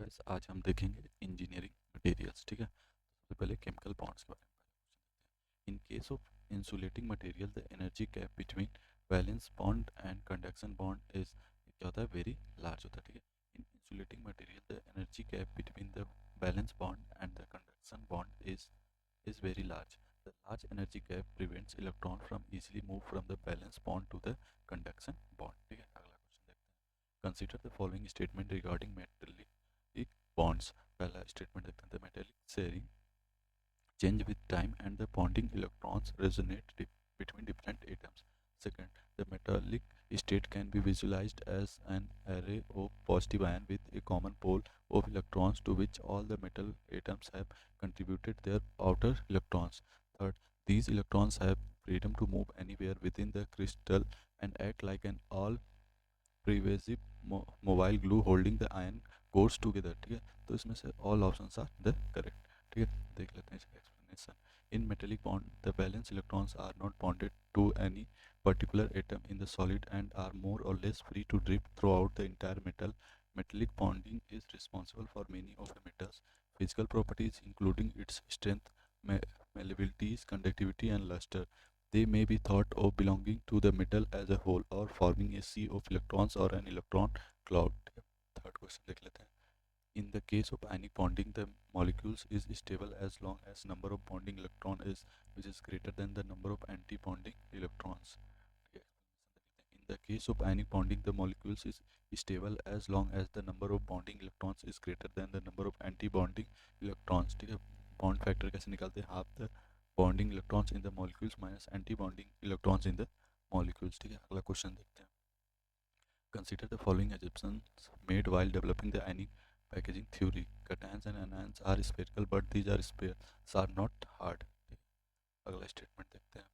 Guys आज हम देखेंगे इंजीनियरिंग मटेरियल्स। ठीक है, सबसे पहले केमिकल बॉन्ड्स के बारे में। In case of insulating material the energy gap between valence band and conduction band is क्या होता है, वेरी लार्ज होता है। ठीक है, in insulating material the energy gap between the valence band and the conduction band is very large. The large energy gap prevents electron from easily move from the valence bond to the conduction bond. ठीक है, अगला question देखते हैं। Consider the following statement regarding metallic bonds. पहला statement देखते हैं। The metallic sharing change with time and the bonding electrons resonate between different atoms. Second, the metallic state can be visualized as an array of positive ion with a common pole of electrons to which all the metal atoms have contributed their outer electrons. Third, these electrons have freedom to move anywhere within the crystal and act like an all pervasive mobile glue holding the ion cores together. ठीक है, तो इसमें से all options are the correct. ठीक है, देख लेते हैं इसका explanation. In metallic bond, the valence electrons are not bonded to any particular atom in the solid and are more or less free to drift throughout the entire metal. Metallic bonding is responsible for many of the metal's physical properties, including its strength, malleability, conductivity, and luster. They may be thought of belonging to the metal as a whole or forming a sea of electrons or an electron cloud. Third question देख लेते हैं. In the case of ionic bonding, the molecules is stable as long as number of bonding electron is which is greater than the number of anti-bonding electrons. In the case of ionic bonding, the molecules is stable as long as the number of bonding electrons is greater than the number of anti-bonding electrons. ठीक है, bond factor कैसे निकालते हैं? Half the bonding electrons in the molecules minus anti bonding electrons in the molecules. ठीक है, अगला question देखते हैं. Consider the following assumptions made while developing the ionic packaging theory. Cations and anions are spherical, but these are spheres are not hard. अगला statement देखते हैं.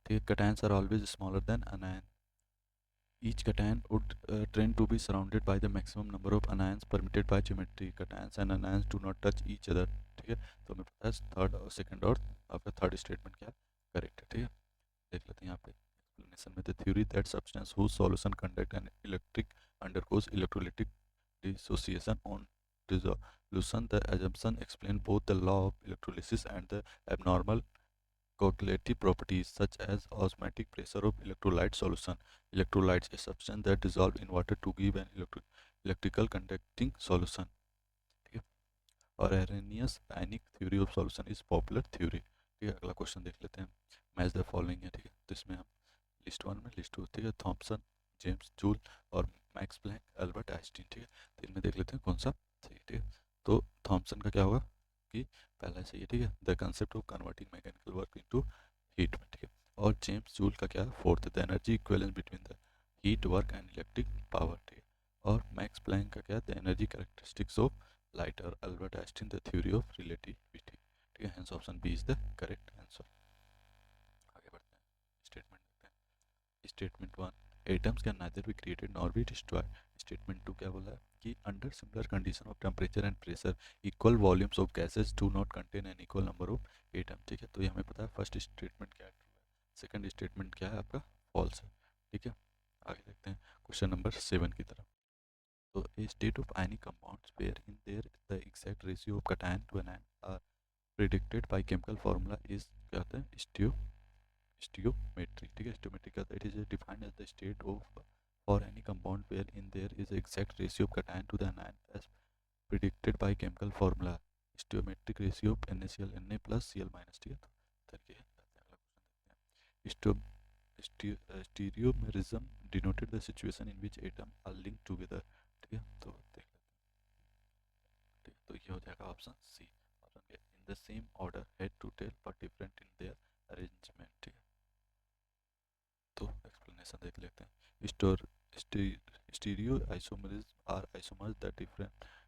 ठीक है, cations are always smaller than anion. Each cation would tend to be surrounded by the maximum number of anions permitted by geometry. Cations and anions do not touch each other. ठीक है, तो हमें पता है थर्ड और second और आपका third statement क्या करेक्ट है. ठीक है, देख लेते हैं यहाँ पे explanation में. The theory that substance whose solution conduct an electric undergoes electrolytic dissociation on dissolution. The assumption explain both the law of electrolysis and the abnormal correlative properties such as osmotic pressure of electrolyte solution. Electrolytes a substance that dissolve in water to give an electrical conducting solution. ठीक है, और Arrhenius ionic theory of solution is popular theory. ठीक है, अगला question देख लेते हैं. Match the following है. ठीक है, तो इसमें हम लिस्ट वन में लिस्ट टू. ठीक है, थॉमसन, जेम्स जूल और मैक्स प्लैंक, अल्बर्ट आइंस्टीन. ठीक है, तो इनमें देख लेते हैं कौन सा सही. ठीक है, तो थॉमसन का क्या होगा कि पहला सही है. ठीक है, the concept of converting mechanical work into heat में. ठीक है, और जेम्स जूल का क्या है, fourth, the energy equivalence between the heat work and electric power. ठीक है, और मैक्स प्लैंक का क्या है, the energy characteristics of light. और Albert Einstein the theory of relativity. ठीक है, hence option B is the correct answer. आगे बढ़ते हैं, स्टेटमेंट देखते हैं. Statement one, atoms can neither be created nor be destroyed. Statement two क्या बोला है कि under similar condition of temperature and pressure equal volumes of gases do not contain an equal number of atom. ठीक है, तो ये हमें पता है फर्स्ट स्टेटमेंट क्या है, ट्रू है. सेकंड स्टेटमेंट क्या है आपका, फॉल्स है. ठीक है, आगे देखते हैं क्वेश्चन नंबर 7 की तरफ. तो a state of ionic compounds where in there the exact ratio of cation to anion are predicted by chemical formula is क्या होता है, stoichiometry. ठीक है, stoichiometry का it is defined as the state of for any compound where in there is exact ratio of cation to the anion as predicted by chemical formula. Stoichiometric ratio of NaCl Na plus Cl minus. ठीक है, तो तरीके हैं. अगला question देखते हैं. Stereomerism denoted the situation in which atoms are linked together. ठीक है, तो देख लेते हैं. ठीक है, तो ये हो जाएगा option C. Option in the same order head to tail but different in their arrangement. ठीक है, तो एक्सप्लेनेशन देख लेते हैं. Stereo isomers are isomers that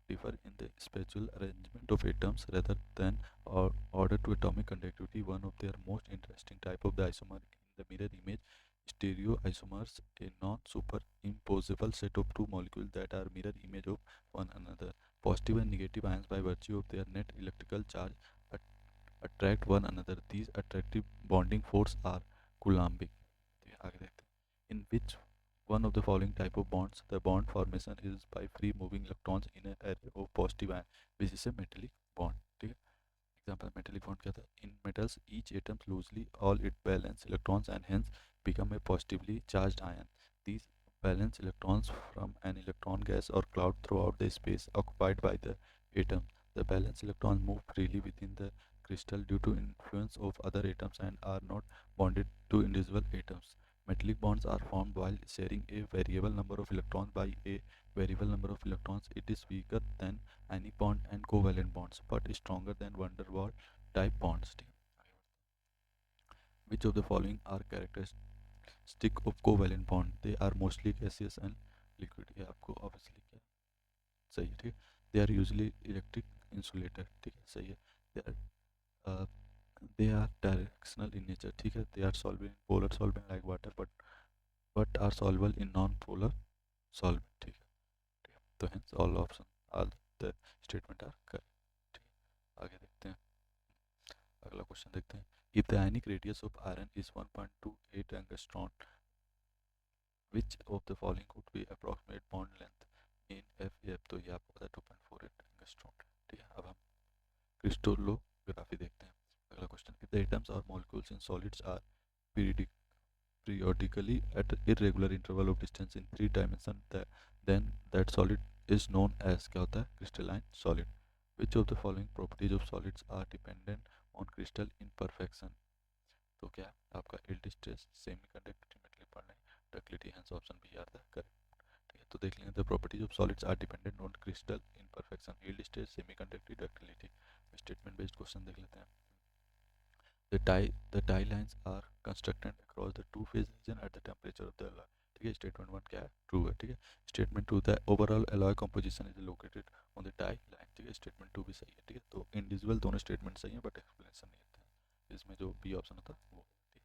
differ in the spatial arrangement of atoms rather than order to atomic conductivity. One of their most interesting type of the isomer in the mirror image. Stereo isomers, a non-superimposable set of two molecules that are mirror image of one another. Positive and negative ions by virtue of their net electrical charge attract one another. These attractive bonding force are Coulombic. आगे देखते हैं. In which one of the following type of bonds. The bond formation is by free moving electrons in an array of positive ion, which is a metallic bond. ठीक है, example metallic bond क्या था? In metals, each atom loosely all its valence electrons and hence become a positively charged ion. These valence electrons from an electron gas or cloud throughout the space occupied by the atom. The valence electrons move freely within the crystal due to influence of other atoms and are not bonded to individual atoms. Metallic bonds are formed while sharing a variable number of electrons by a variable number of electrons. It is weaker than any bond and covalent bonds but stronger than van der Waals type bonds. Which of the following are characteristic of covalent bond? They are mostly gaseous and liquid. ये आपको obviously क्या सही है, ठीक है. They are usually electric insulator, ठीक है, सही है. They are uh, they are directional in nature, ठीक है. They are soluble in polar solvent like water but are soluble in non-polar solvent, ठीक है. ठीक है, तो hence all the statement are correct. ठीक है, आगे देखते हैं. अगला क्वेश्चन देखते हैं. If the ionic radius of iron is 1.28 angstrom, which of the following could be approximate bond length in FF? तो ये आपको पता है 2.48 angstrom. ठीक है, अब हम क्रिस्टलोग्राफी देखते हैं. अगला question. If the atoms or molecules in solids are periodically at irregular interval of distance in 3 dimensions, then that solid is known as क्या होता है? Crystalline solid. Which of the following properties of solids are dependent on crystal imperfection? तो क्या आपका yield stress, semi conductivity, metal पढ़ना है, ductility, hence option B are the correct. ठीक है, तो देख लेंगे. The properties of solids are dependent on crystal imperfection, yield stress, semi conductivity, ductility. Statement based question देख लेते हैं. The tie lines are constructed across the two phase region at the temperature of the alloy. ठीक है, statement one क्या है? True है. ठीक है, statement two the overall alloy composition is located on the tie line. ठीक है, statement to भी सही है. ठीक है, तो इंडिविजुअल दोनों स्टेटमेंट सही है बट एक्सप्लेनेशन नहीं होता है. इसमें जो बी ऑप्शन होता है वो. ठीक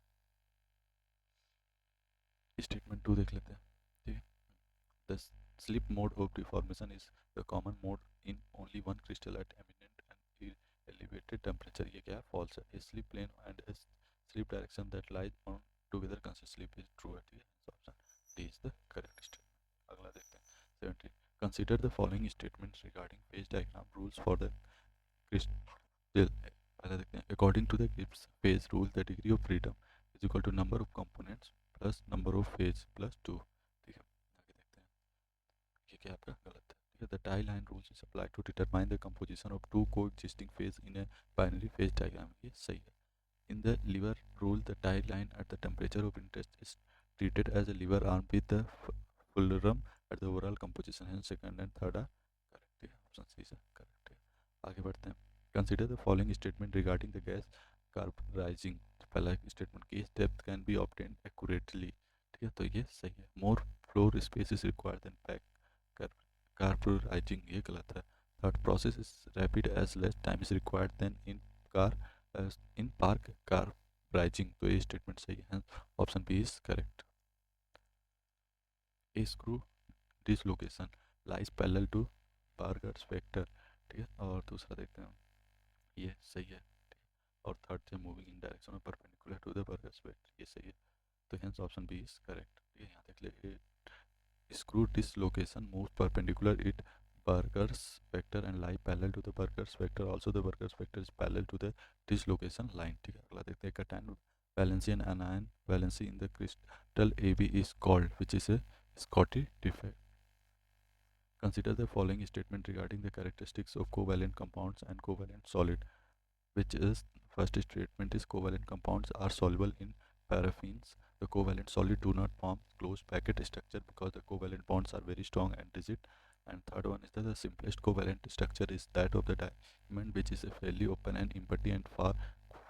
है, स्टेटमेंट टू देख लेते हैं. ठीक है, the slip mode of deformation is the common mode in only one crystal at eminent and elevated temperature. ये क्या है? False है. A slip plane and a slip direction that lies on together consist slip is true है. ठीक है, so option D is the correct statement. अगला देखते हैं. 17. Consider the following statements regarding phase diagram rules for the crystal. पहले देखते हैं. According to the Gibbs phase rule, the degree of freedom is equal to number of components plus number of phase plus 2. ठीक है, आगे देखते हैं. ये क्या आपका गलत है. ठीक है, the tie line rules is applied to determine the composition of two coexisting phase in a binary phase diagram. ये सही है. In the lever rule, the tie line at the temperature of interest is treated as a lever arm with the fulcrum at the overall composition. Hence second and third are correct. ठीक है, option C से correct है. आगे बढ़ते हैं. Consider the following statement regarding the gas carburizing. पहला statement, case depth can be obtain accurately. ठीक है, तो ये सही है. More floor space is required then pack carburizing, ये गलत है. Third, process is rapid as less time is required then in pack carburizing, तो ये स्टेटमेंट सही है. Option B is correct. A screw dislocation lies parallel to Burgers vector. ठीक है, और दूसरा देखते हैं. ये सही है. और third the moving in direction of perpendicular to the Burgers vector, ये सही है. तो hence option B is correct. ये यहाँ देख ले. Screw dislocation moves perpendicular it Burgers vector and lie parallel to the Burgers vector. Also the Burgers vector is parallel to the dislocation line. ठीक है, अगला देखते हैं. cation valency and anion valency in the crystal AB is called, which is a Scotty defect. Consider the following statement regarding the characteristics of covalent compounds and covalent solid, which is first statement is covalent compounds are soluble in paraffins. The covalent solid do not form closed packet structure because the covalent bonds are very strong and rigid. And third one is that the simplest covalent structure is that of the diamond, which is a fairly open and empty and far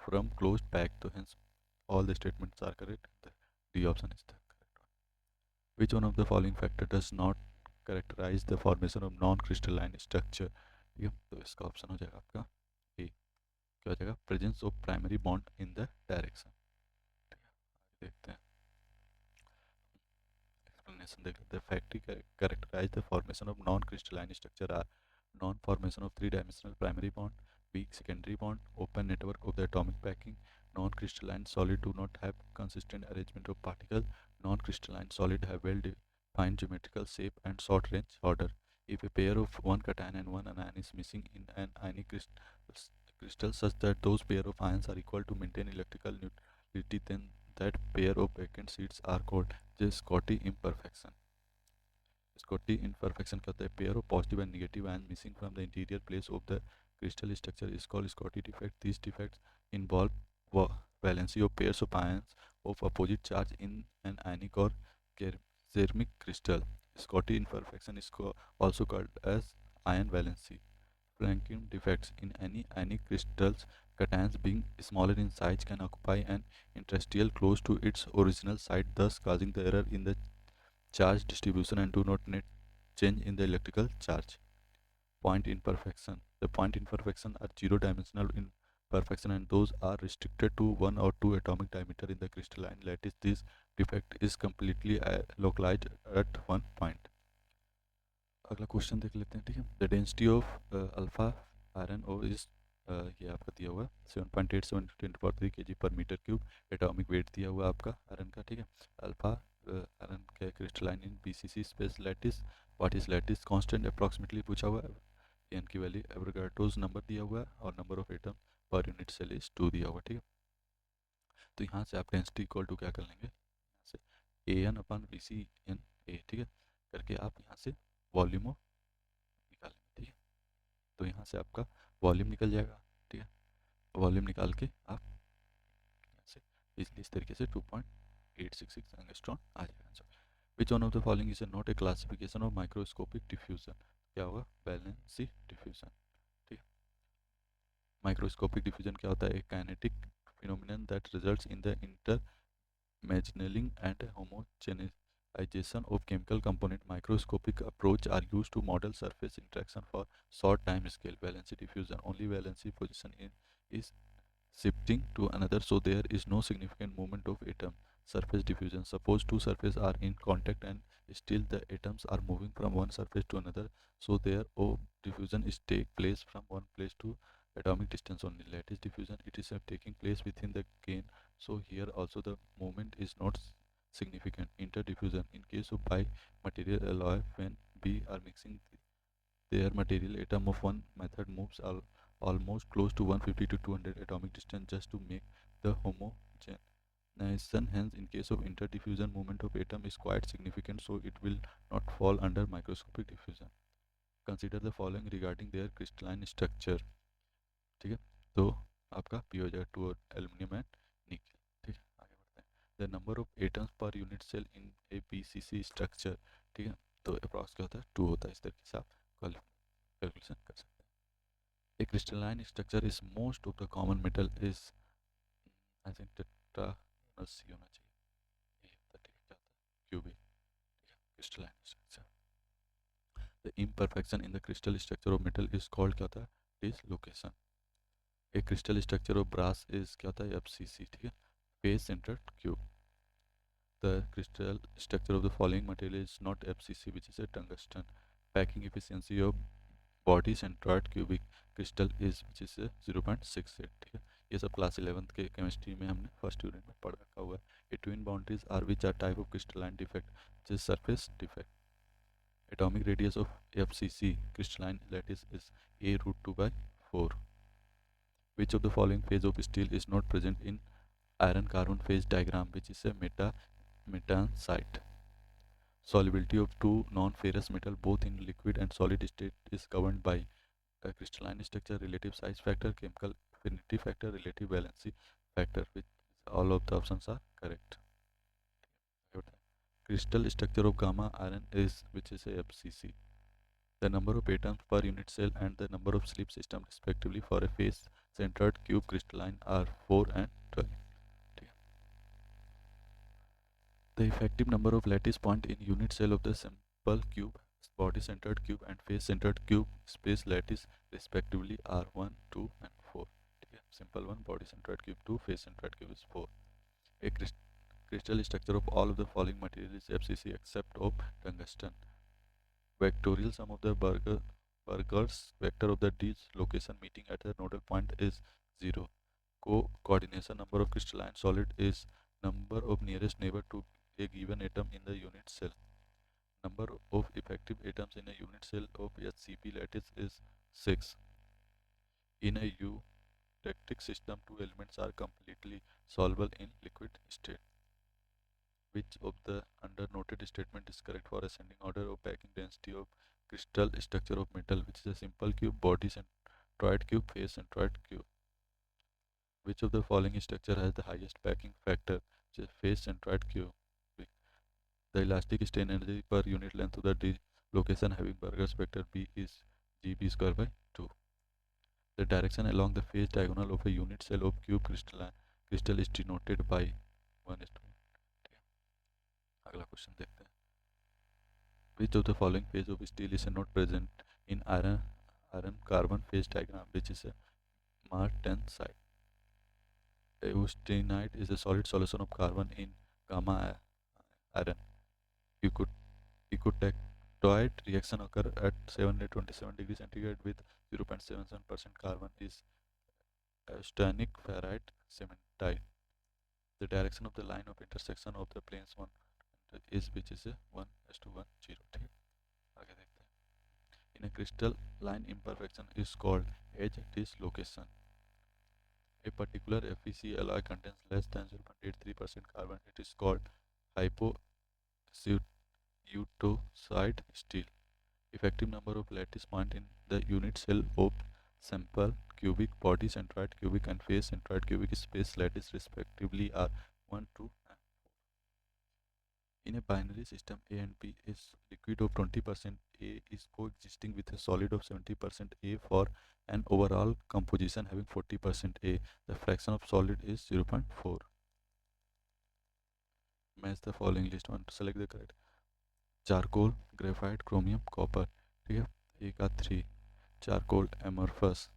from closed pack. So hence all the statements are correct. The D option is the correct one. Which one of the following factor does not characterize the formation of non-crystalline structure? ठीक है, तो इसका option हो जाएगा आपका ए. क्या हो जाएगा? Presence of primary bond in the direction. ठीक है, आगे देखते हैं. एक्सप्लेनेशन देख लेते हैं. Factory characterize the formation of non crystalline structure or non formation of 3 dimensional primary bond, weak secondary bond, open network of the atomic packing, non-crystalline solid do not have consistent arrangement of particles, non-crystalline solid have well find geometrical shape and short range order. If a pair of one cation and one anion is missing in an ionic crystal such that those pair of ions are equal to maintain electrical neutrality, then that pair of vacant seats are called Schottky imperfection. Schottky imperfection क्या होता है? Pair of positive and negative ions missing from the interior place of the crystal structure is called Schottky defect. These defects involve valency of pairs of ions of opposite charge in an ionic or ceramic crystal. Schottky imperfection is also called as ion valency. Franklin defects in any ionic crystals, cations being smaller in size can occupy an interstitial close to its original site, thus causing the error in the charge distribution and do not net change in the electrical charge. Point imperfection. The point imperfection are zero-dimensional imperfection and those are restricted to 1 or 2 atomic diameter in the crystalline lattice. This defect is completely localized at one point. अगला question देख लेते हैं, ठीक है. The density of alpha iron O is, ये आपका दिया हुआ है 7.87 के जी पर मीटर क्यूब. एटॉमिक वेट दिया हुआ आपका आयरन का, ठीक है. अल्फा आयरन के crystalline in PCC space lattice. What is lattice constant approximately पूछा हुआ है. एन की वैल्यू एवोगाड्रोस नंबर दिया हुआ है और number of atom per unit cell is 2 दिया हुआ, ठीक है. तो यहाँ से आप डेंसिटी इक्वल टू क्या कर लेंगे, यहाँ से A N upon B C N A, ठीक है, करके आप यहाँ से वॉल्यूम निकालेंगे, ठीक है. तो यहाँ से आपका वॉल्यूम निकल जाएगा, ठीक है. वॉल्यूम निकाल के आप यहाँ से इसलिए इस तरीके से 2.866 एंगस्ट्रॉन आ जाएगा answer. Which one of the following is not a classification of microscopic diffusion. क्या होगा, बैलेंसी डिफ्यूजन, ठीक है. माइक्रोस्कोपिक डिफ्यूजन क्या होता है, एक kinetic phenomenon that results in the intermarginalizing and homogenization of chemical component. Microscopic approach are used to model surface interaction for short time scale. Valency diffusion, only valency position is shifting to another, so there is no significant movement of atom. Surface diffusion, suppose two surfaces are in contact and still the atoms are moving from one surface to another, so there diffusion is take place from one place to atomic distance only. Lattice diffusion, it is taking place within the gain, so here also the movement is not significant. Interdiffusion, in case of bi-material alloy, when B are mixing their material, atom of one method moves almost close to 150 to 200 atomic distance just to make the homogenization. Hence, in case of interdiffusion, movement of atom is quite significant, so it will not fall under microscopic diffusion. Consider the following regarding their crystalline structure, ठीक है. तो आपका P हो जाएगा 2 aluminium and निकल, ठीक है. आगे बढ़ते हैं. The number of atoms per unit cell in a PCC structure, ठीक है. तो अप्रॉक्स क्या होता है, 2 होता है. इस तरीके से आप कैलकुलेशन कर सकते हैं. A crystalline structure is most of the common metal is, I think tetragonal C होना चाहिए. ये होता है, ठीक है, क्या होता है, क्यूबिक, ठीक है, crystalline structure. The imperfection in the crystal structure of metal is called क्या होता है, dislocation. A crystal structure of brass is क्या होता है, FCC, ठीक है, face centered cube. The crystal structure of the following material is not FCC, which is a tungsten. Packing efficiency of body centroid cubic crystal is which is 0.68, ठीक है. ये सब class 11th के केमिस्ट्री में हमने first unit में पढ़ रखा हुआ है. A twin boundaries are which are type of crystalline defect which is surface defect. Atomic radius of FCC crystalline lattice is a√2/4. Which of the following phase of steel is not present in iron carbon phase diagram which is a मेटासाइट. Solubility of two non-ferrous metal both in liquid and solid state is governed by a crystalline structure, relative size factor, chemical affinity factor, relative valency factor, which all of the options are correct. Crystal structure of gamma iron is which is a FCC. The number of atoms per unit cell and the number of slip system respectively for a face centered cube crystalline are 4 and 12. The effective number of lattice point in unit cell of the simple cube, body centered cube and face centered cube space lattice respectively are 1, 2 and 4. Simple one, body centered cube 2, face centered cube is 4. A crystal structure of all of the following material is FCC except of tungsten. Vectorial sum of the Burger's vector of the dislocation meeting at the nodal point is 0. Coordination number of crystalline solid is number of nearest neighbor to a given atom in the unit cell. Number of effective atoms in a unit cell of HCP lattice is 6. In a eutectic system, two elements are completely soluble in liquid state. Which of the under noted statement is correct for ascending order of packing density of crystal structure of metal, which is a simple cube, body centroid cube, face centroid cube? Which of the following structure has the highest packing factor, which is face centroid cube? The elastic strain energy per unit length of the location having Burgers vector B is GB square by 2. The direction along the phase diagonal of a unit cell of cube crystal is denoted by 1 is to 1. अगला question देखते हैं. Which of the following phase of steel is not present in iron carbon phase diagram, which is a Martensite site? Austenite is a solid solution of carbon in gamma iron. Ecotectoid reaction occur at 727 degrees centigrade with 0.77% carbon is austenitic ferrite cementite. The direction of the line of intersection of the planes one is which is a 1:1 0. ठीक है, आगे देखते हैं. In a crystal, line imperfection is called edge dislocation. A particular FeC alloy contains less than 0.83% carbon. It is called hypoeutosite steel. Effective number of lattice points in the unit cell of sample cubic, body centroid cubic and face centroid cubic space lattice respectively are 1, 2 and 4. In a binary system, A and B is liquid of 20%. A is coexisting with a solid of 70% A for an overall composition having 40% A. The fraction of solid is 0.4. Match the following list. Want to select the correct. Charcoal, graphite, chromium, copper. ठीक है, ए का 3. Charcoal amorphous,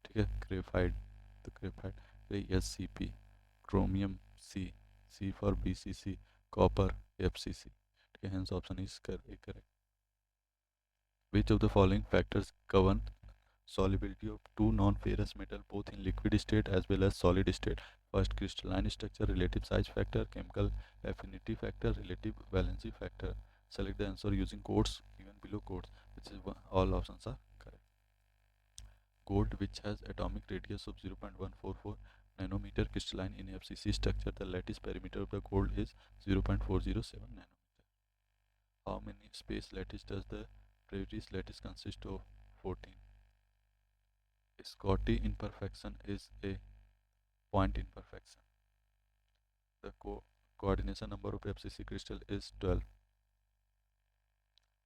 ठीक है, graphite तो graphite SCP, chromium C for BCC, copper FCC. ठीक है, hence option is correct. Which of the following factors govern solubility of two non-ferrous metal both in liquid state as well as solid state? First, crystalline structure, relative size factor, chemical affinity factor, relative valency factor. Select the answer using codes given below codes, which is all options are correct. Gold, which has atomic radius of 0.144 nanometer, crystalline in FCC structure. The lattice perimeter of the gold is 0.407 nanometer. How many space lattice does the Bravais lattice consist of? 14. Scotty imperfection is a point imperfection. The coordination number of FCC crystal is 12.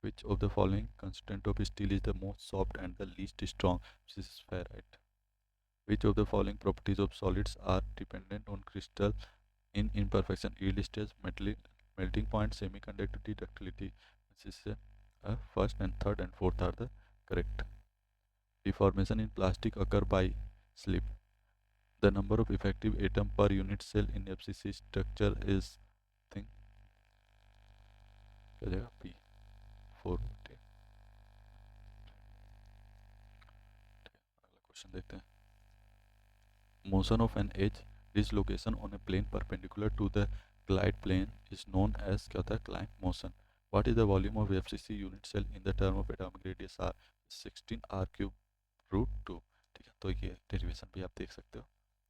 Which of the following constituent of steel is the most soft and the least strong? This is ferrite. Which of the following properties of solids are dependent on crystal in imperfection? Yield stage, melting point, semiconductivity, ductility. This is first and third and fourth are the correct. Deformation in plastic occur by slip. The number of effective atom per unit cell in FCC structure is thing क्या जाएगा P 4. अगला question देखते हैं. Motion of an edge dislocation on a plane perpendicular to the glide plane is known as क्या होता है climb motion. What is the volume of FCC unit cell in the term of atomic radius r? 16 r cube root 2. ठीक है, तो ये derivation भी आप देख सकते हो.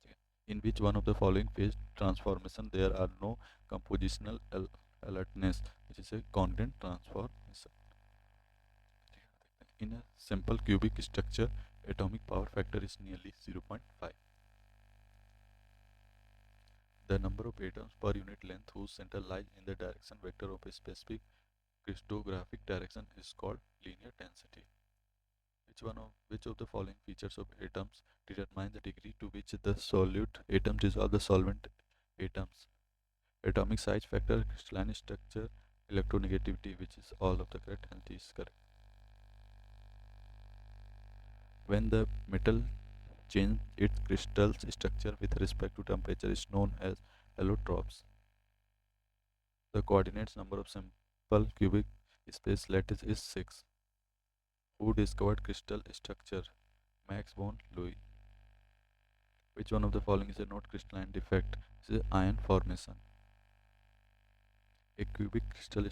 ठीक है. In which one of the following phase transformation there are no compositional alertness, which is a coordinate transformation. ठीक है, in a simple cubic structure, atomic power factor is nearly 0.5. The number of atoms per unit length whose center lies in the direction vector of a specific crystallographic direction is called linear density. Which of the following features of atoms determine the degree to which the solute atoms dissolve the solvent atoms? Atomic size factor, crystalline structure, electronegativity, which is all of the correct, and this is correct. When the metal change its crystal structure with respect to temperature is known as allotropes. The coordinates number of simple cubic space lattice is 6. Who discovered crystal structure? Max von Louis. Which one of the following is a not crystalline defect? This is ion formation. A cubic crystal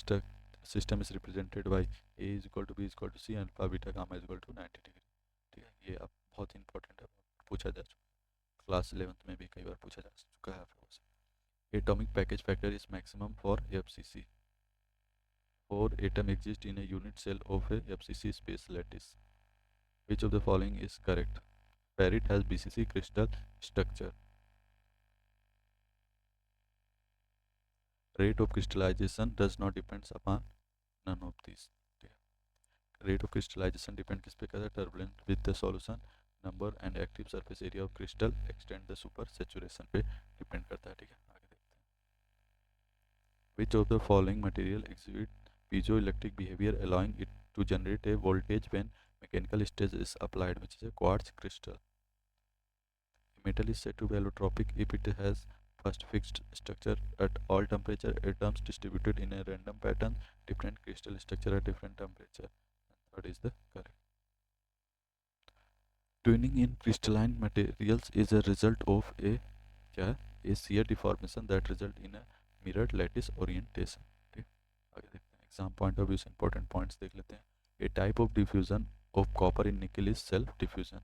system is represented by a is equal to b is equal to c, alpha beta gamma is equal to 90 degree. ठीक है, ये अब बहुत important है, पूछा जा चुका है, क्लास 11th में भी कई बार पूछा जा चुका है आपको से। Atomic package factor is maximum for FCC. 4 atom exist in a unit cell of a FCC space lattice. Which of the following is correct? Ferrite has BCC crystal structure. Rate of crystallization does not depends upon none of these. Rate of crystallization depend किस पे करता है? Turbulent with the solution number and active surface area of crystal extend the super saturation पे depend करता है। ठीक है, आगे देखते हैं। Which of the following material exhibit piezoelectric behavior allowing it to generate a voltage when mechanical stress is applied? Which is a quartz crystal. Metal is said to be allotropic if it has first fixed structure at all temperature, atoms distributed in a random pattern, different crystal structure at different temperature. Third is the correct. Tuning in crystalline materials is a result of a क्या है? A shear deformation that result in a mirrored lattice orientation. ठीक, आगे देखते हैं। Exam point of view से important points देख लेते हैं। A type of diffusion of copper in nickel is self-diffusion.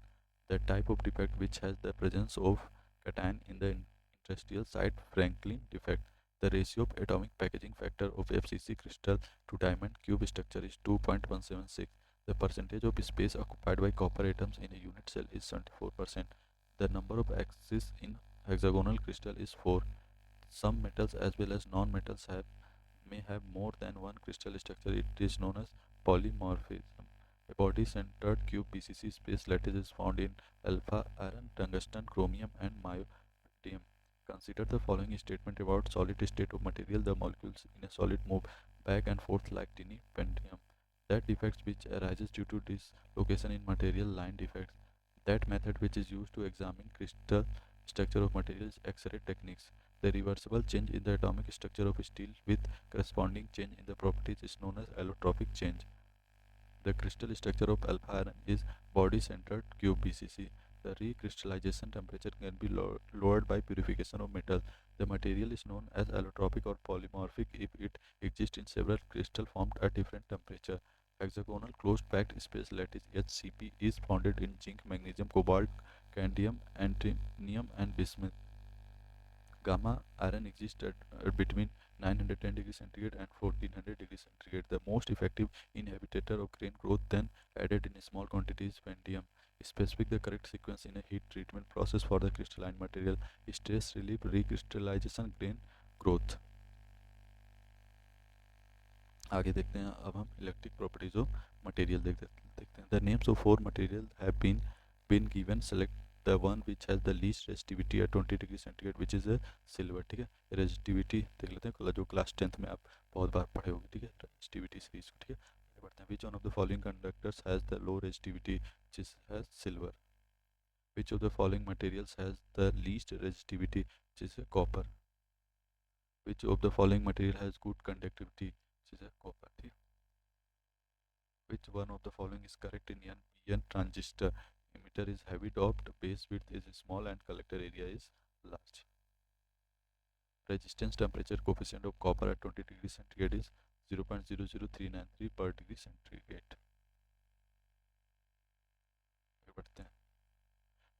The type of defect which has the presence of cation in the interstitial site Franklin defect. The ratio of atomic packaging factor of FCC crystal to diamond cube structure is 2.176. The percentage of space occupied by copper atoms in a unit cell is 74%. The number of axes in hexagonal crystal is 4. Some metals as well as non-metals may have more than one crystal structure. It is known as polymorphism. A body-centered cube BCC space lattice is found in alpha, iron, tungsten, chromium, and myodium. Consider the following statement about solid state of material. The molecules in a solid move back and forth like tiny pendulum. That defects which arises due to dislocation in material line defects. That method which is used to examine crystal structure of materials X-ray techniques. The reversible change in the atomic structure of steel with corresponding change in the properties is known as allotropic change. The crystal structure of alpha iron is body-centered cube BCC. The recrystallization temperature can be lowered by purification of metal. The material is known as allotropic or polymorphic if it exists in several crystals formed at different temperature. Hexagonal closed packed space lattice HCP is founded in zinc, magnesium, cobalt, cadmium, antimonium, and bismuth. Gamma iron exists at between 910 degrees centigrade and 1400 degrees centigrade. The most effective inhibitor of grain growth then added in small quantities vanadium. Specific the correct sequence in a heat treatment process for the crystalline material. Stress relief, recrystallization, grain growth. आगे देखते हैं। अब हम electric properties of material देखते हैं। The names of 4 material have been given. Select the one which has the least resistivity at 20 degree centigrade which is a silver. ठीक है, resistivity देख लेते हैं, जो क्लास 10th में आप बहुत बार पढ़े होंगे। ठीक है, रेजिस्टिविटी सीरीज। ठीक है, आगे बढ़ते हैं। Which one of the following conductors has the low resistivity which is has silver. Which of the following materials has the least resistivity which is copper. Which of the following material has good conductivity which is copper. ठीक है, which one of the following is correct in NPN transistor? Emitter is heavy doped, base width is small, and collector area is large. Resistance temperature coefficient of copper at 20 degree centigrade is 0.00393 per degree centigrade.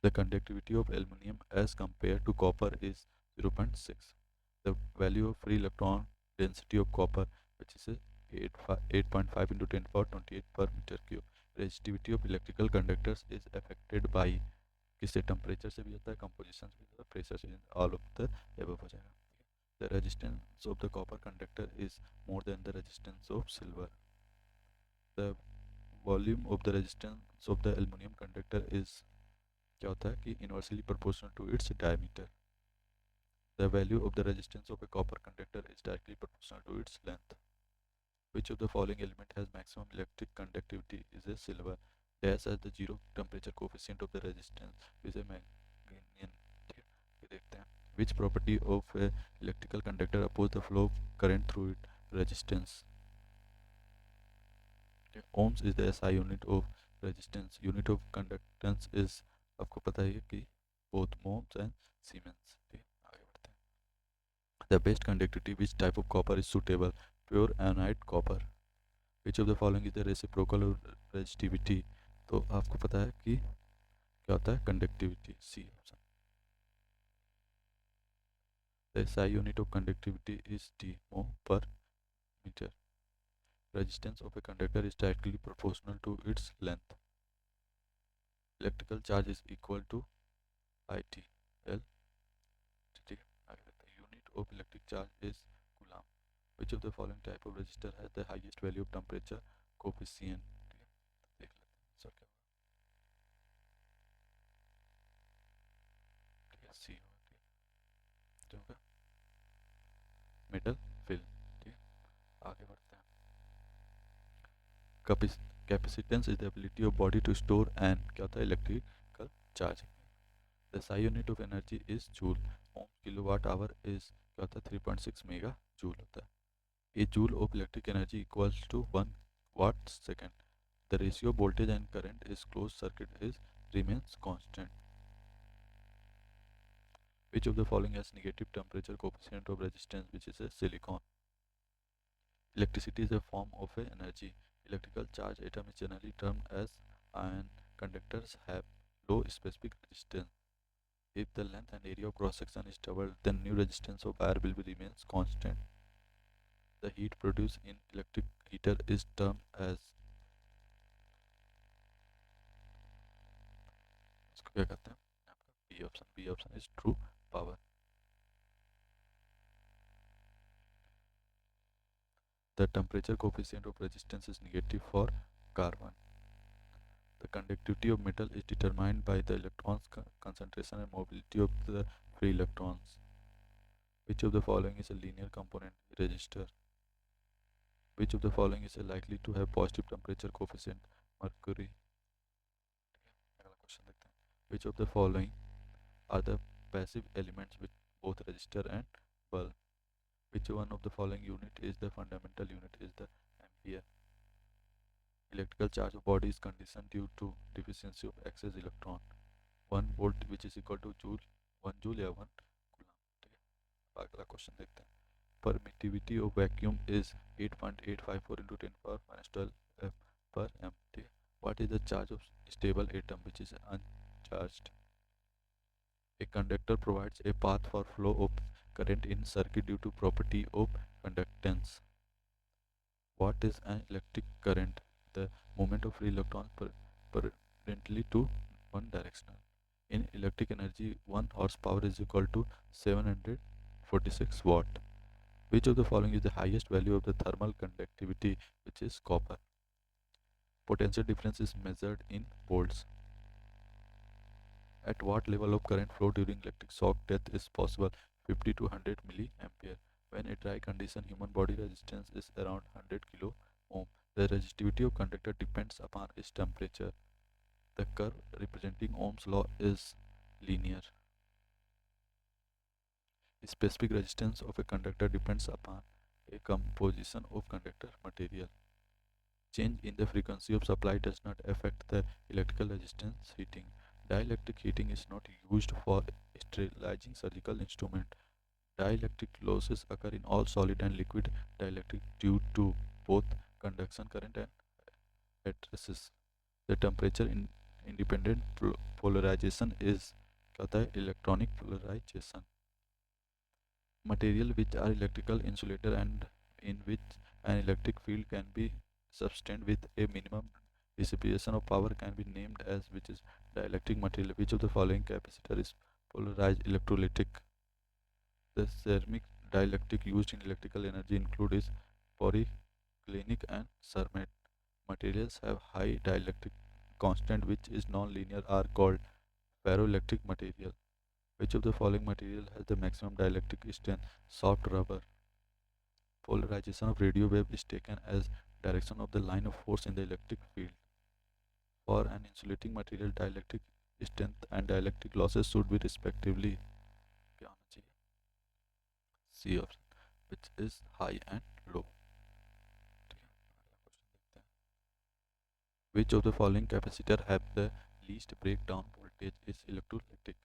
The conductivity of aluminum as compared to copper is 0.6. The value of free electron density of copper, which is 8.5 into 10 power 28 per meter cube. Resistivity of electrical conductors is affected by किससे? Temperature से भी होता है, composition से भी होता है, pressure से, ऑल ऑफ द एबव हो जाएगा। The resistance of the copper conductor is more than the resistance of silver. The volume of the resistance of the aluminum conductor is क्या होता है कि inversely proportional to its diameter. The value of the resistance of a copper conductor is directly proportional to its length. Which of the following element has maximum electric conductivity? Is a silver. Dash as the zero temperature coefficient of the resistance is a Magnesian. ये देखते हैं। Which property of a electrical conductor oppose the flow of current through it? Resistance. Ohms is the SI unit of resistance. Unit of conductance is आपको पता ही है कि both ohms and Siemens. ठीक है, आगे बढ़ते हैं। The best conductivity, which type of copper is suitable? Pure annealed copper. Which of the following is the reciprocal resistivity? तो आपको पता है कि क्या होता है conductivity, C option. The SI unit of conductivity is D mho per meter. Resistance of a conductor is directly proportional to its length. Electrical charge is equal to IT L. ठीक है, आगे देखते हैं। Unit of electric charge is coulomb. Which of the following type of resistor has the highest value of temperature coefficient? ठीक है, देख लेते हैं आंसर क्या होगा। ठीक है, सी होगा। ठीक है, जो होगा मेटल फिल। ठीक है, आगे बढ़ते हैं। Capacitance is the ability of body to store and क्या होता है electrical charge. The SI unit of energy is joule. Ohm kilowatt hour is क्या होता है 3.6 मेगा जूल होता है। A joule of electric energy equals to 1 watt second. The ratio of voltage and current is closed circuit is remains constant. Which of the following has negative temperature coefficient of resistance, which is a silicon? Electricity is a form of a energy. Electrical charge atom is generally termed as ion. Conductors have low specific resistance. If the length and area of cross section is doubled, then new resistance of wire will be remains constant. The heat produced in electric heater is termed as, इसको क्या कहते हैं आपका B option. B option is true power. The temperature coefficient of resistance is negative for carbon. The conductivity of metal is determined by the electrons concentration and mobility of the free electrons. Which of the following is a linear component resistor? Which of the following is likely to have positive temperature coefficient? Mercury. अगला question देखते हैं। Which of the following are the passive elements with both resistor and bulb? Which one of the following unit is the fundamental unit is the ampere? Electrical charge of body is conditioned due to deficiency of excess electron. 1 volt which is equal to joule, 1 joule या 1 coulomb। ठीक है, अगला question देखते हैं। Permittivity of vacuum is 8.854 into 10 power minus 12 F per m। ठीक है, what is the charge of stable atom which is uncharged? A conductor provides a path for flow of current in circuit due to property of conductance. What is an electric current? The movement of free electrons perpendicularly to one direction. In electric energy, 1 horsepower is equal to 746 watt. Which of the following is the highest value of the thermal conductivity, which is copper? Potential difference is measured in volts. At what level of current flow during electric shock death is possible? 50 to 100 milliampere. When a dry condition, human body resistance is around 100 kilo ohm. The resistivity of conductor depends upon its temperature. The curve representing Ohm's law is linear. Specific resistance of a conductor depends upon a composition of conductor material. Change in the frequency of supply does not affect the electrical resistance heating. Dielectric heating is not used for sterilizing surgical instrument. Dielectric losses occur in all solid and liquid dielectric due to both conduction current and hysteresis. The temperature independent polarization is क्या होता है electronic polarization. Material which are electrical insulator and in which an electric field can be sustained with a minimum dissipation of power can be named as which is dielectric material. Which of the following capacitor is polarized electrolytic? The ceramic dielectric used in electrical energy include is polyclinic and cermet. Materials have high dielectric constant which is non-linear are called ferroelectric material. Which of the following material has the maximum dielectric strength? Soft rubber. Polarization of radio wave is taken as direction of the line of force in the electric field. For an insulating material, dielectric strength and dielectric losses should be respectively क्या होना चाहिए? C option, which is high and low. ठीक है, अगला question देखते हैं। Which of the following capacitor have the least breakdown voltage is electrolytic?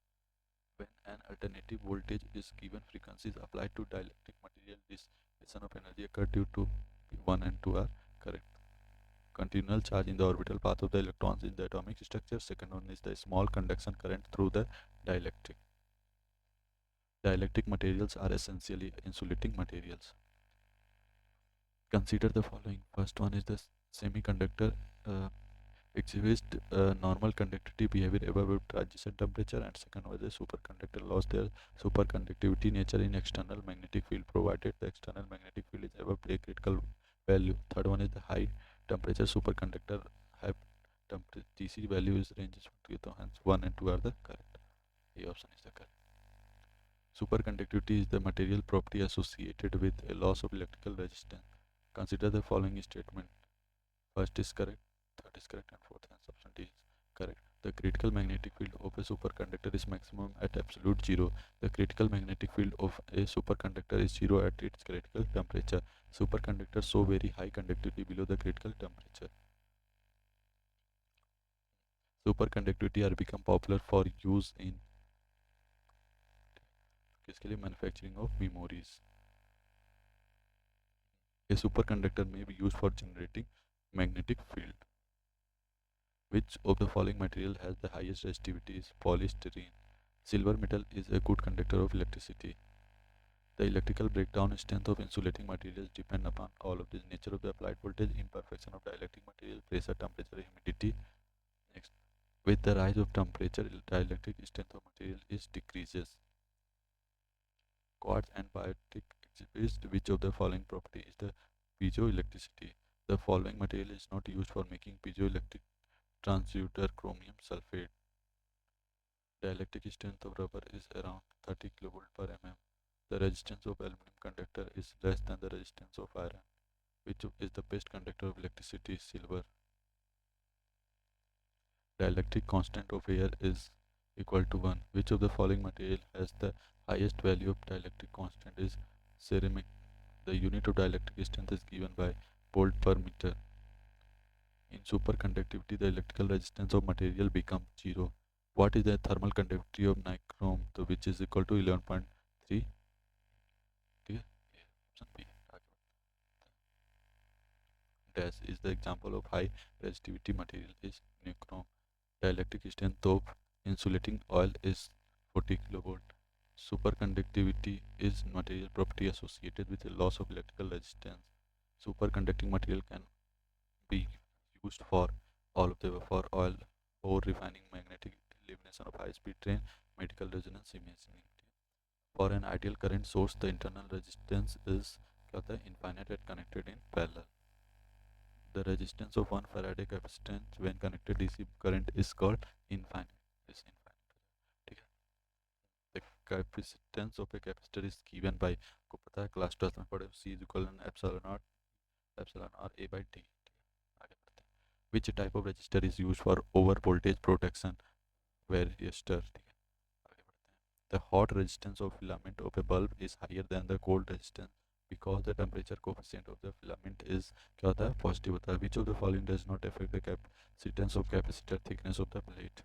When an alternative voltage is given, frequency is applied to dielectric material. This transmission of energy occur due to P1 and 2 are correct. Continual charge in the orbital path of the electrons in the atomic structure. Second one is the small conduction current through the dielectric. Dielectric materials are essentially insulating materials. Consider the following. First one is the semiconductor exhibits normal conductivity behavior above transition temperature, and second was the superconductor lost their superconductivity nature in external magnetic field provided the external magnetic field is above a critical value. Third one is the high temperature superconductor high TC value is ranges from hence 1 and 2 are the correct. A option is the correct. Superconductivity is the material property associated with a loss of electrical resistance. Consider the following statement. First is correct, third is correct, and fourth and option D is correct. The critical magnetic field of a superconductor is maximum at absolute zero. The critical magnetic field of a superconductor is zero at its critical temperature. Superconductors show very high conductivity below the critical temperature. Superconductivity are become popular for use in manufacturing of memories. A superconductor may be used for generating magnetic field. Which of the following material has the highest resistivity is polystyrene. Silver metal is a good conductor of electricity. The electrical breakdown strength of insulating materials depend upon all of this nature of the applied voltage, imperfection of dielectric material, pressure, temperature, humidity. Next, with the rise of temperature, dielectric strength of material is decreases. Quartz and biotic exhibits which of the following property is the piezoelectricity. The following material is not used for making piezoelectric transducer chromium sulfate. Dielectric strength of rubber is around 30 kV per mm. The resistance of aluminum conductor is less than the resistance of iron. Which is the best conductor of electricity? Silver. Dielectric constant of air is equal to 1. Which of the following material has the highest value of dielectric constant is ceramic. The unit of dielectric strength is given by volt per meter. In superconductivity, the electrical resistance of material becomes 0. What is the thermal conductivity of nichrome, which is equal to 11.3? Dash is the example of high resistivity material is nichrome. Dielectric strength of insulating oil is 40 kilovolt. Superconductivity is material property associated with a loss of electrical resistance. Superconducting material can be used for all of the for oil or refining, magnetic elimination of high-speed train, medical resonance imaging. For an ideal current source, the internal resistance is infinite and connected in parallel. The resistance of 1 Faraday capacitance when connected DC current is called infinite. Is infinite. The capacitance of a capacitor is given by को पता है class 12 में पढ़े C is equal to epsilon naught epsilon R A by D. आगे बढ़ते हैं. Which type of resistor is used for over voltage protection? Resistor. आगे बढ़ते हैं. The hot resistance of filament of a bulb is higher than the cold resistance because the temperature coefficient of the filament is क्या होता है positive होता है. Which of the following does not affect the capacitance of capacitor thickness of the plate?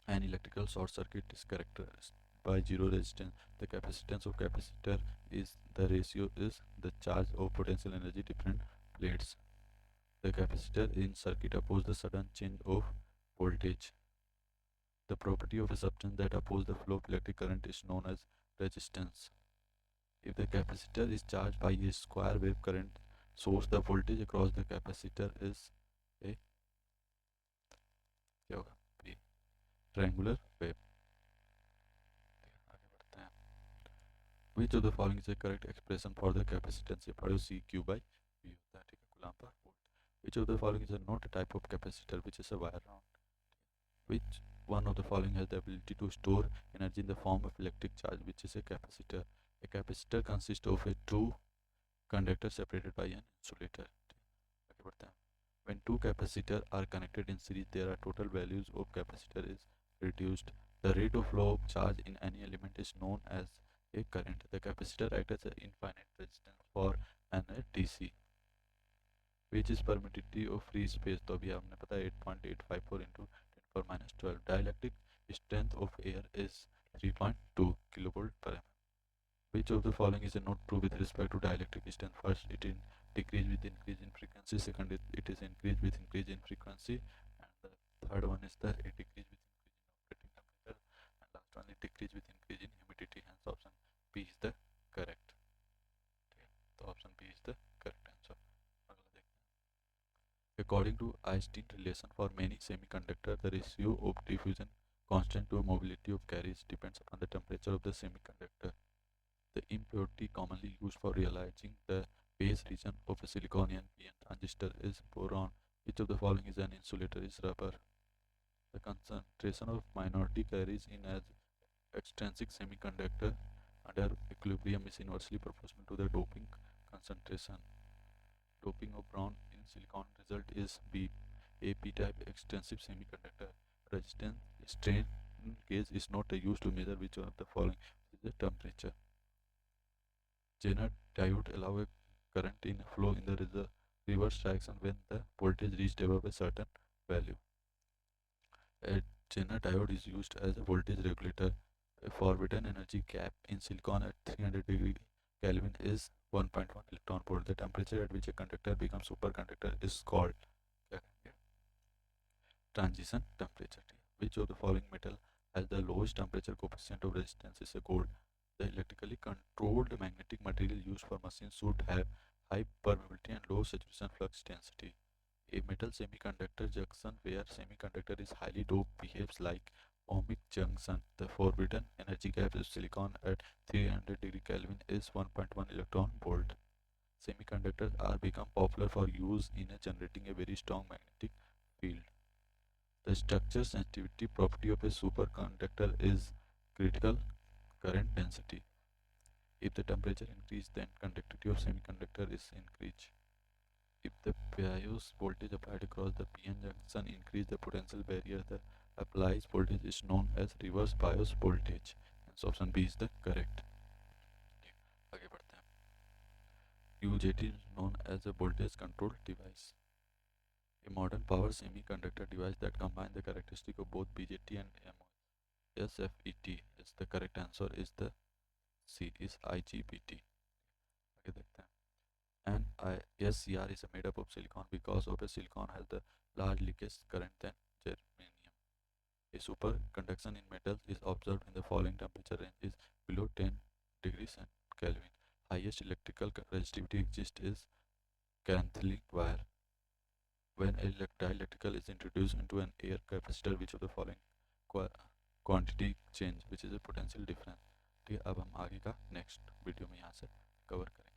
An electrical short circuit is characterized by zero resistance. The capacitance of capacitor is the ratio is the charge of potential energy different plates. The capacitor in circuit opposes the sudden change of voltage. The property of a substance that opposes the flow of electric current is known as resistance. If the capacitor is charged by a square wave current source, the voltage across the capacitor is a triangular wave. Which of the following is the correct expression for the capacitance? ये पढ़ो C Q by V होता है, ठीक है, coulomb per volt. Which of the following is not a type of capacitor which is a wire round? Which one of the following has the ability to store energy in the form of electric charge, which is a capacitor? A capacitor consists of a two conductor separated by an insulator. When two capacitors are connected in series, their total values of capacitor is reduced. The rate of flow of charge in any element is known as a current. The capacitor acts as an infinite resistance for an DC. Which is permittivity of free space? तो अभी हमने पता है 8.854 into 10 power minus 12. Dielectric strength of air is 3.2 kilovolt per mm. Which of the following is not true with respect to dielectric strength? First, it in decrease with increase in frequency. Second, it is increase with increase in frequency. And the third one is the it decrease with increase in operating temperature. And last one, it decrease with increase in humidity. Hence, option B is the correct. So option B is the correct answer. According to Einstein relation, for many semiconductors, the ratio of diffusion constant to mobility of carriage depends upon the temperature of the semiconductor. The impurity commonly used for realizing the base region of a silicon NPN transistor is boron. Which of the following is an insulator? Is rubber. The concentration of minority carriage in an extrinsic semiconductor under equilibrium is inversely proportional to the doping concentration. Doping of boron in silicon result is B. A p-type extensive semiconductor. Resistance strain gauge is not used to measure which of the following is the temperature. Zener diode allow a current in flow in the reverse direction when the voltage reached above a certain value. A Zener diode is used as a voltage regulator. A forbidden energy gap in silicon at 300 degree Kelvin is 1.1 electron volt. The temperature at which a conductor becomes superconductor is called transition temperature. Which of the following metal has the lowest temperature coefficient of resistance? Is a gold. The electrically controlled magnetic material used for machines should have high permeability and low saturation flux density. A metal semiconductor junction where semiconductor is highly doped behaves like ohmic junction. The forbidden energy gap of silicon at 300 degree Kelvin is 1.1 electron volt. Semiconductors are become popular for use in generating a very strong magnetic field. The structure sensitivity property of a superconductor is critical current density. If the temperature increases, then conductivity of semiconductor is increased. If the bias voltage applied across the PN junction increase the potential barrier, the applied voltage is known as reverse bias voltage. Hence option B is the correct. आगे बढ़ते हैं. UJT is known as a voltage control device. A modern power semiconductor device that combines the characteristic of both BJT and MOSFET. Is the correct answer is the C is IGBT. आगे देखते हैं. And SCR is made up of silicon because of a silicon has the large leakage current than germanium. A superconduction in metals is observed in the following temperature range is below 10 degrees Kelvin. Highest electrical resistivity exists is canthelic wire. When dielectrical is introduced into an air capacitor, which of the following quantity change, which is a potential difference. ठीक है, अब हम आगे का next video में यहाँ से cover करेंगे.